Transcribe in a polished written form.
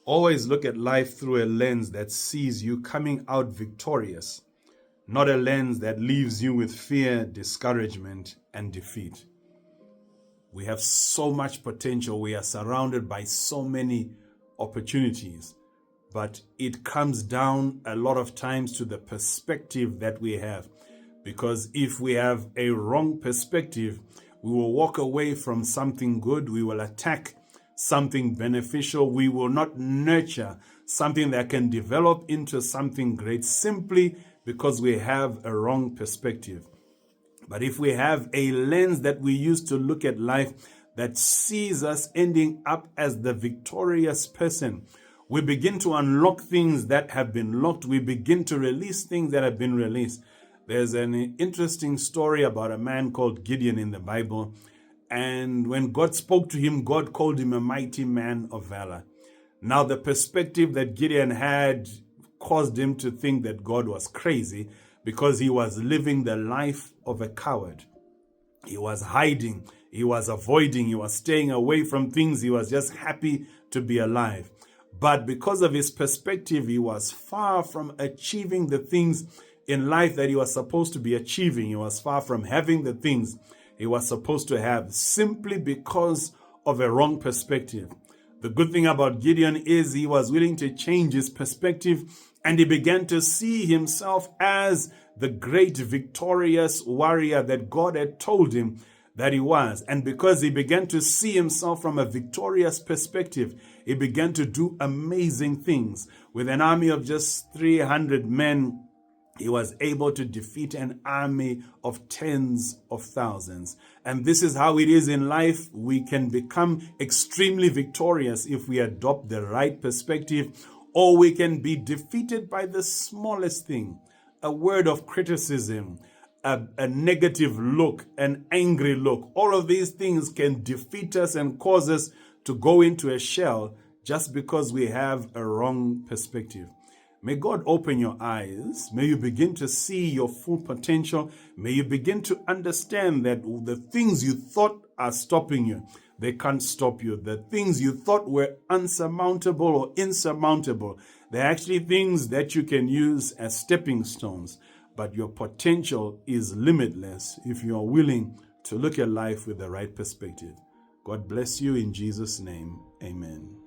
Always look at life through a lens that sees you coming out victorious, not a lens that leaves you with fear, discouragement, and defeat. We have so much potential. We are surrounded by so many opportunities, but it comes down a lot of times to the perspective that we have. Because if we have a wrong perspective, we will walk away from something good. We will attack something beneficial. We will not nurture something that can develop into something great simply because we have a wrong perspective. But if we have a lens that we use to look at life that sees us ending up as the victorious person, we begin to unlock things that have been locked. We begin to release things that have been released. There's an interesting story about a man called Gideon in the Bible. And when God spoke to him, God called him a mighty man of valor. Now, the perspective that Gideon had caused him to think that God was crazy because he was living the life of a coward. He was hiding, he was avoiding, he was staying away from things. He was just happy to be alive. But because of his perspective, he was far from achieving the things in life that he was supposed to be achieving. He was far from having the things he was supposed to have simply because of a wrong perspective. The good thing about Gideon is he was willing to change his perspective, and he began to see himself as the great victorious warrior that God had told him that he was. And because he began to see himself from a victorious perspective, he began to do amazing things. With an army of just 300 men, he was able to defeat an army of tens of thousands. And this is how it is in life. We can become extremely victorious if we adopt the right perspective, or we can be defeated by the smallest thing, a word of criticism, a negative look, an angry look. All of these things can defeat us and cause us to go into a shell just because we have a wrong perspective. May God open your eyes. May you begin to see your full potential. May you begin to understand that the things you thought are stopping you, they can't stop you. The things you thought were unsurmountable or insurmountable, they're actually things that you can use as stepping stones. But your potential is limitless if you are willing to look at life with the right perspective. God bless you in Jesus' name. Amen.